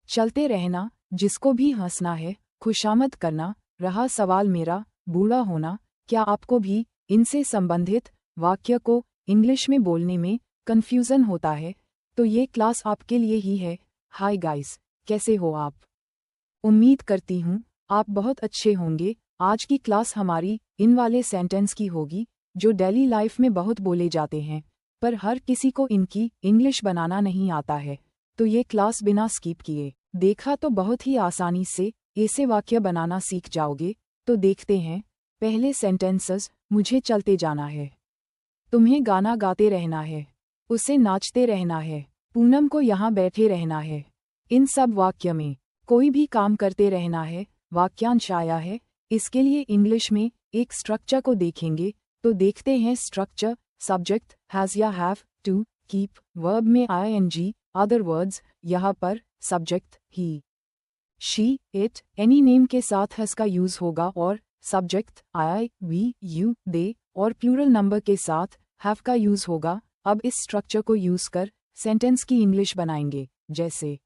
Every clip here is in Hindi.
चलते रहना, जिसको भी हंसना है, खुशामद करना, रहा सवाल मेरा, बूढ़ा होना। क्या आपको भी इनसे संबंधित वाक्य को इंग्लिश में बोलने में कन्फ्यूज़न होता है? तो ये क्लास आपके लिए ही है। हाय गाइस, कैसे हो आप? उम्मीद करती हूँ आप बहुत अच्छे होंगे। आज की क्लास हमारी इन वाले सेंटेंस की होगी जो डेली लाइफ में बहुत बोले जाते हैं, पर हर किसी को इनकी इंग्लिश बनाना नहीं आता है। तो ये क्लास बिना स्किप किए देखा तो बहुत ही आसानी से ऐसे वाक्य बनाना सीख जाओगे। तो देखते हैं। पहले सेंटेंसेस, मुझे चलते जाना है, तुम्हें गाना गाते रहना है, उसे नाचते रहना है, पूनम को यहाँ बैठे रहना है। इन सब वाक्य में कोई भी काम करते रहना है, वाक्यांश आया है। इसके लिए इंग्लिश में एक स्ट्रक्चर को देखेंगे। तो देखते हैं स्ट्रक्चर। सब्जेक्ट हैज़ या हैव टू, कीप वर्ब में ing, अदर वर्ड्स, यहाँ पर subject he, she, it, any name के साथ हैज़ का यूज़ होगा और सब्जेक्ट आई, वी, यू, दे और प्लूरल नंबर के साथ हैव का यूज़ होगा। अब इस स्ट्रक्चर को यूज़ कर सेंटेंस की इंग्लिश बनाएंगे। जैसे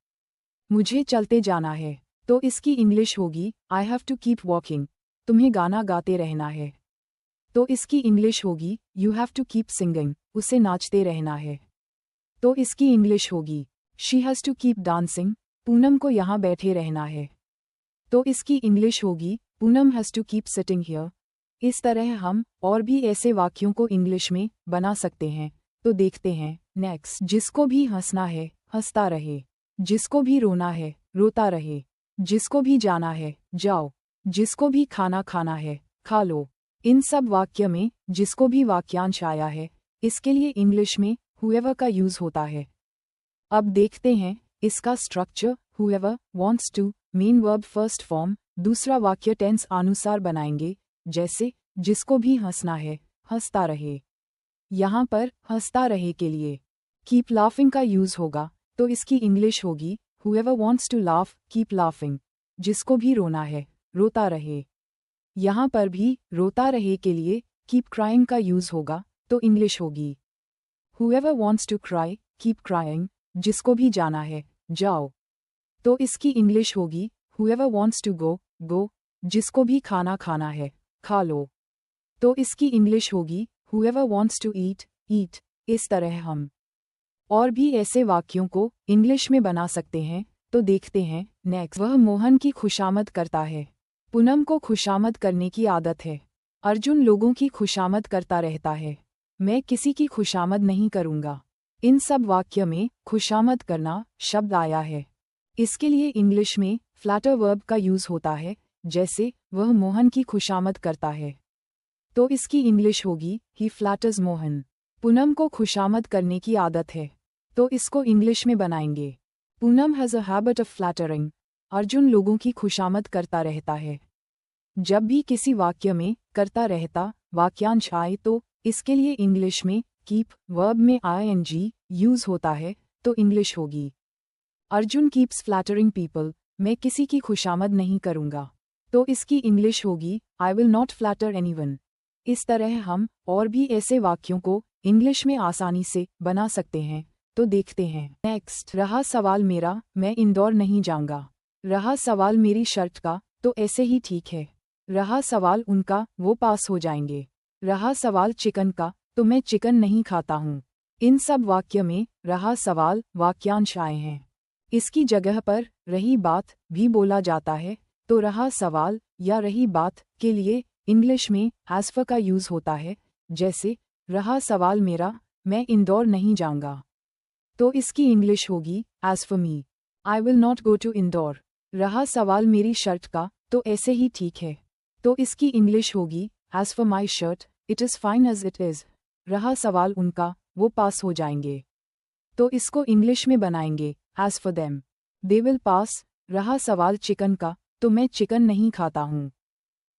मुझे चलते जाना है, तो इसकी इंग्लिश होगी I have to keep walking. तुम्हें गाना गाते रहना है, तो इसकी इंग्लिश होगी you have to keep singing. उसे नाचते रहना है, तो इसकी इंग्लिश होगी she has to keep dancing. Poonam को यहाँ बैठे रहना है, तो इसकी इंग्लिश होगी Poonam has to keep sitting here. इस तरह हम और भी ऐसे वाक्यों को इंग्लिश में बना सकते हैं। तो देखते हैं नेक्स्ट। जिसको भी हंसना है, हंसता रहे, जिसको भी रोना है, रोता रहे, जिसको भी जाना है, जाओ, जिसको भी खाना खाना है, खा लो। इन सब वाक्य में जिसको भी वाक्यांश आया है, इसके लिए इंग्लिश में whoever का यूज़ होता है। अब देखते हैं इसका structure. whoever wants to, main verb first form, दूसरा वाक्य टेंस अनुसार बनाएंगे। जैसे जिसको भी हंसना है, हंसता रहे। यहाँ पर हंसता रहे के लिए कीप लाफिंग का यूज़ होगा, तो इसकी इंग्लिश होगी whoever wants to laugh, keep laughing। जिसको भी रोना है, रोता रहे। यहाँ पर भी रोता रहे के लिए कीप क्राइंग का यूज़ होगा, तो इंग्लिश होगी whoever wants to cry, keep crying। जिसको भी जाना है, जाओ, तो इसकी इंग्लिश होगी whoever wants to go, go। जिसको भी खाना खाना है, खा लो, तो इसकी इंग्लिश होगी whoever wants to eat, eat। इस तरह हम और भी ऐसे वाक्यों को इंग्लिश में बना सकते हैं। तो देखते हैं नेक्स्ट। वह मोहन की खुशामद करता है, पूनम को खुशामद करने की आदत है, अर्जुन लोगों की खुशामद करता रहता है, मैं किसी की खुशामद नहीं करूँगा। इन सब वाक्य में खुशामद करना शब्द आया है। इसके लिए इंग्लिश में फ्लैटर वर्ब का यूज़ होता है। जैसे वह मोहन की खुशामद करता है, तो इसकी इंग्लिश होगी ही फ्लैटर्स मोहन। पूनम को खुशामद करने की आदत है, तो इसको इंग्लिश में बनाएंगे Poonam has a habit of flattering. Arjun लोगों की खुशामद करता रहता है। जब भी किसी वाक्य में करता रहता वाक्यांश आए, तो इसके लिए इंग्लिश में कीप वर्ब में ing यूज़ होता है, तो इंग्लिश होगी अर्जुन कीप्स फ्लैटरिंग पीपल। मैं किसी की खुशामद नहीं करूँगा, तो इसकी इंग्लिश होगी आई विल नॉट फ्लैटर एनीवन। इस तरह हम और भी ऐसे वाक्यों को इंग्लिश में आसानी से बना सकते हैं। तो देखते हैं नेक्स्ट। रहा सवाल मेरा, मैं इंदौर नहीं जाऊँगा। रहा सवाल मेरी शर्ट का, तो ऐसे ही ठीक है। रहा सवाल उनका, वो पास हो जाएंगे। रहा सवाल चिकन का, तो मैं चिकन नहीं खाता हूँ। इन सब वाक्य में रहा सवाल वाक्यांश आए हैं। इसकी जगह पर रही बात भी बोला जाता है, तो रहा सवाल या रही बात के लिए इंग्लिश में हैज़ फॉर का यूज़ होता है। जैसे रहा सवाल मेरा, मैं इंदौर नहीं जाऊँगा, तो इसकी इंग्लिश होगी as for me, I will not go to Indore. रहा सवाल मेरी शर्ट का, तो ऐसे ही ठीक है, तो इसकी इंग्लिश होगी as for my shirt, it is fine as it is. रहा सवाल उनका, वो पास हो जाएंगे, तो इसको इंग्लिश में बनाएंगे as for them, they will pass. रहा सवाल चिकन का, तो मैं चिकन नहीं खाता हूँ,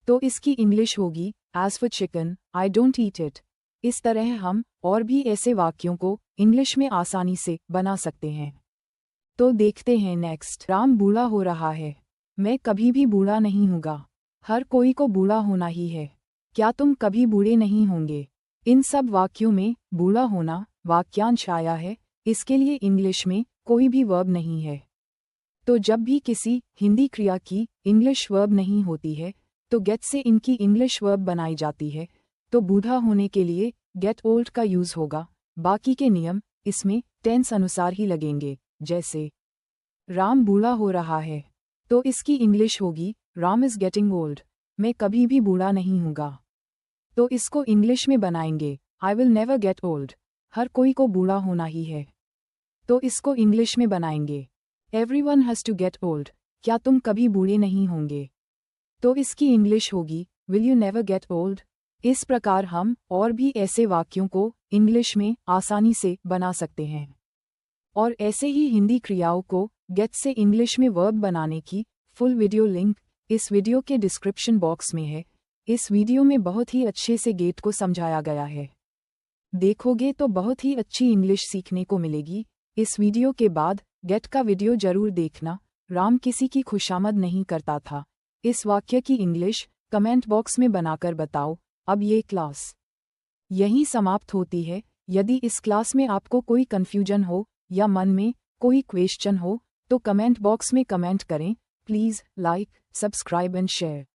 तो इसकी इंग्लिश होगी as for chicken, I don't eat it. इस तरह हम और भी ऐसे वाक्यों को इंग्लिश में आसानी से बना सकते हैं। तो देखते हैं नेक्स्ट। राम बूढ़ा हो रहा है, मैं कभी भी बूढ़ा नहीं हूँगा। हर कोई को बूढ़ा होना ही है, क्या तुम कभी बूढ़े नहीं होंगे। इन सब वाक्यों में बूढ़ा होना वाक्यांश आया है। इसके लिए इंग्लिश में कोई भी वर्ब नहीं है। तो जब भी किसी हिंदी क्रिया की इंग्लिश वर्ब नहीं होती है तो गेट से इनकी इंग्लिश वर्ब बनाई जाती है, तो बूढ़ा होने के लिए गेट ओल्ड का यूज़ होगा। बाकी के नियम इसमें टेंस अनुसार ही लगेंगे। जैसे राम बूढ़ा हो रहा है तो इसकी इंग्लिश होगी राम इज़ गेटिंग ओल्ड। मैं कभी भी बूढ़ा नहीं हूँगा तो इसको इंग्लिश में बनाएंगे I will never get old. हर कोई को बूढ़ा होना ही है तो इसको इंग्लिश में बनाएंगे everyone has to get old. क्या तुम कभी बूढ़े नहीं होंगे तो इसकी इंग्लिश होगी will you never get old. इस प्रकार हम और भी ऐसे वाक्यों को इंग्लिश में आसानी से बना सकते हैं। और ऐसे ही हिंदी क्रियाओं को गेट से इंग्लिश में वर्ब बनाने की फुल वीडियो लिंक इस वीडियो के डिस्क्रिप्शन बॉक्स में है। इस वीडियो में बहुत ही अच्छे से गेट को समझाया गया है। देखोगे तो बहुत ही अच्छी इंग्लिश सीखने को मिलेगी। इस वीडियो के बाद गेट का वीडियो जरूर देखना। राम किसी की खुशामद नहीं करता था। इस वाक्य की इंग्लिश कमेंट बॉक्स में बनाकर बताओ। अब ये क्लास यहीं समाप्त होती है। यदि इस क्लास में आपको कोई कन्फ्यूजन हो या मन में कोई क्वेश्चन हो तो कमेंट बॉक्स में कमेंट करें। Please like, subscribe and share.